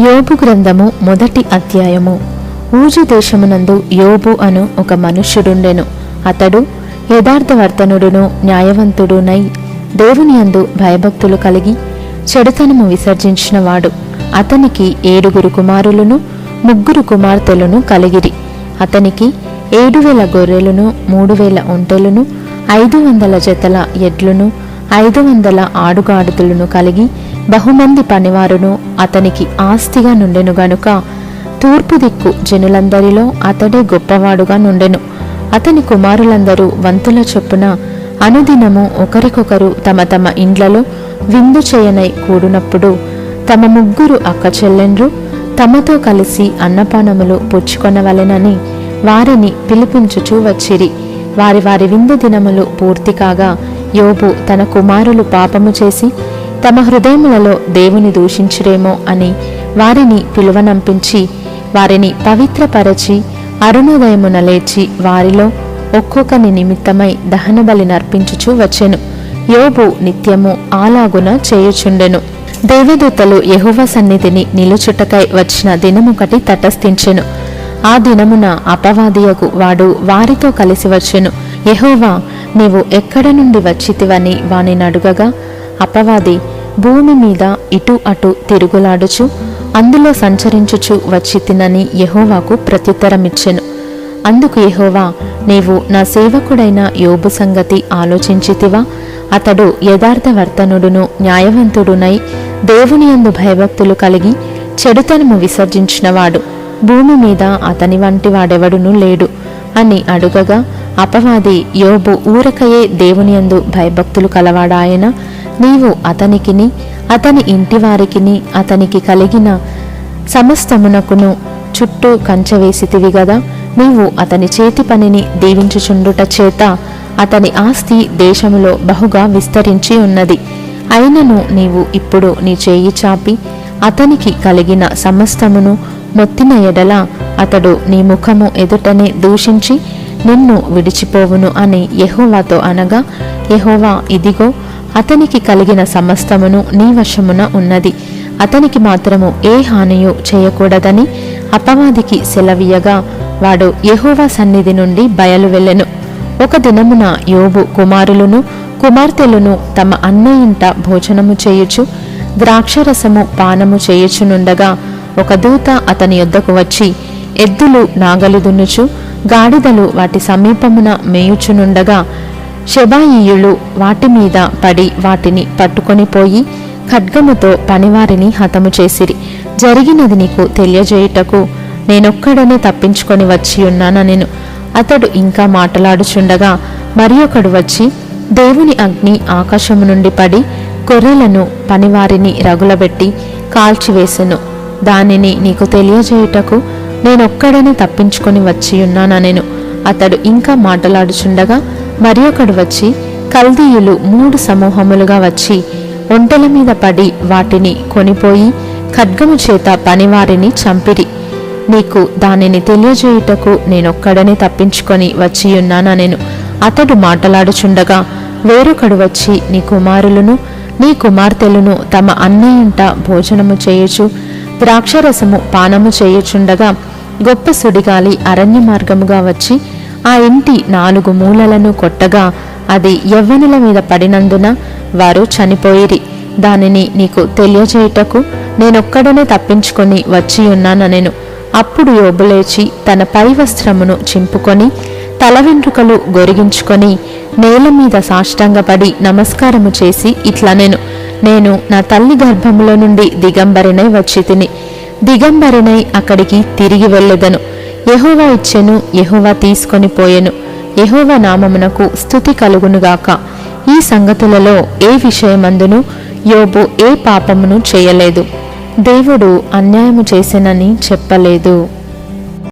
యోబు గ్రంథము మొదటి అధ్యాయము. ఊజు దేశమునందు యోబు అను ఒక మనుష్యుడుండెను. అతడు యథార్థవర్తనుడును న్యాయవంతుడునై దేవుని యందు భయభక్తులు కలిగి చెడుతనము విసర్జించినవాడు. అతనికి 7 కుమారులను 3 కుమార్తెలను కలిగిరి. అతనికి 7,000 గొర్రెలను 3,000 ఒంటెలను 500 జతల ఎడ్లను 500 ఆడుగాడిదలను కలిగి బహుమంది పనివారును అతనికి ఆస్తిగా నుండెను గనుక తూర్పు దిక్కు జనులందరిలో అతడే గొప్పవాడుగా నుండెను. అతని కుమారులందరూ వంతుల చొప్పున అనుదినము ఒకరికొకరు తమ తమ ఇండ్లలో విందు చేయనై కూడినప్పుడు తమ 3 అక్క చెల్లెండ్రు తమతో కలిసి అన్నపానములు పుచ్చుకొనవలెనని వారిని పిలిపించుచూ వచ్చిరి. వారి వారి విందు దినములు పూర్తి కాగా యోబు తన కుమారులు పాపము చేసి తమ హృదయములలో దేవుని దూషించురేమో అని వారిని పిలువనంపించి వారిని పవిత్రపరచి అరుణోదయమున లేచి వారిలో ఒక్కొక్కని నిమిత్తమై దహనబలి నర్పించుచూ వచ్చెను. యోబు నిత్యము అలాగున చేయుచుండెను. దేవదూతలు యెహోవా సన్నిధిని నిలుచుటకై వచ్చిన దినమొకటి తటస్థించెను. ఆ దినమున అపవాదియగు వాడు వారితో కలిసి వచ్చెను. యెహోవా, నీవు ఎక్కడ నుండి వచ్చితివని వాని నడుగగా అపవాది, భూమి మీద ఇటు అటు తిరుగులాడుచు అందులో సంచరించుచు వచ్చి తినని యెహోవాకు ప్రత్యుత్తరమిచ్చెను. అందుకు యెహోవా, నీవు నా సేవకుడైన యోబు సంగతి ఆలోచించితివా? అతడు యథార్థవర్తనుడును న్యాయవంతుడునై దేవుని యందు భయభక్తులు కలిగి చెడుతనము విసర్జించినవాడు. భూమి మీద అతని వంటి వాడెవడునూ లేడు అని అడుగగా అపవాది, యోబు ఊరకయే దేవుని యందు భయభక్తులు కలవాడాయన. నీవు అతనికిని అతని ఇంటివారికిని అతనికి కలిగిన సమస్తమునకును చుట్టూ కంచె వేసితివి గదా. నీవు అతని చేతి పనిని దీవించుచుండుట చేత అతని ఆస్తి దేశములో బహుగా విస్తరించి ఉన్నది. అయినను నీవు ఇప్పుడు నీ చేయి చాపి అతనికి కలిగిన సమస్తమును మొత్తిన ఎడల అతడు నీ ముఖము ఎదుటనే దూషించి నిన్ను విడిచిపోవును అని యెహోవాతో అనగా, యెహోవా, ఇదిగో అతనికి కలిగిన సమస్తమును నీ వశమున ఉన్నది, అతనికి మాత్రము ఏ హానియు చేయకూడదని అపవాదికి సెలవీయగా వాడు యెహోవా సన్నిధి నుండి బయలు వెళ్ళెను. ఒక దినమున యోబు కుమారులను కుమార్తెలను తమ అన్నయ్య ఇంట భోజనము చేయుచు ద్రాక్షరసము పానము చేయుచునుండగా ఒక దూత అతని యొద్దకు వచ్చి, ఎద్దులు నాగలి దున్నుచు గాడిదలు వాటి సమీపమున మేయుచునుండగా షెబాయీయులు వాటి మీద పడి వాటిని పట్టుకొని పోయి ఖడ్గముతో పనివారిని హతము చేసిరి. జరిగినది నీకు తెలియజేయుటకు నేనొక్కడనే తప్పించుకొని వచ్చి ఉన్నానెను. అతడు ఇంకా మాటలాడుచుండగా మరి ఒకడు వచ్చి, దేవుని అగ్ని ఆకాశము నుండి పడి గొర్రెలను పనివారిని రగులబెట్టి కాల్చివేసెను. దానిని నీకు తెలియజేయుటకు నేనొక్కడనే తప్పించుకొని వచ్చి ఉన్నానెను. అతడు ఇంకా మాటలాడుచుండగా మరి ఒకడు వచ్చి, కల్దీయులు 3 సమూహములుగా వచ్చి ఒంటెల మీద పడి వాటిని కొనిపోయి ఖడ్గము చేత పనివారిని చంపిరి. నీకు దానిని తెలియజేయుటకు నేనొక్కడనే తప్పించుకొని వచ్చి ఉన్నానెను. అతడు మాటలాడుచుండగా వేరొకడు వచ్చి, నీ కుమారులను నీ కుమార్తెలను తమ అన్నయ్య ఇంట భోజనము చేయుచు ద్రాక్షరసము పానము చేయుచుండగా గొప్ప సుడిగాలి అరణ్య మార్గముగా వచ్చి ఆ ఇంటి 4 మూలలను కొట్టగా అది యవ్వనుల మీద పడినందున వారు చనిపోయిరి. దానిని నీకు తెలియజేయుటకు నేనొక్కడనే తప్పించుకొని వచ్చి ఉన్నానెను. అప్పుడు యోబు లేచి తన పై వస్త్రమును చింపుకొని తల వెంట్రుకలు గొరిగించుకొని నేల మీద సాష్టాంగపడి నమస్కారము చేసి ఇట్లనెను, నేను నా తల్లి గర్భములో నుండి దిగంబరినై వచ్చి తిని దిగంబరినై అక్కడికి తిరిగి వెళ్ళెదను. యెహోవా ఇచ్చెను, యెహోవా తీసుకొని పోయెను. యెహోవా నామమునకు స్తుతి కలుగునుగాక. ఈ సంగతులలో ఏ విషయమందును యోబు ఏ పాపమును చేయలేదు. దేవుడు అన్యాయము చేసెనని చెప్పలేదు.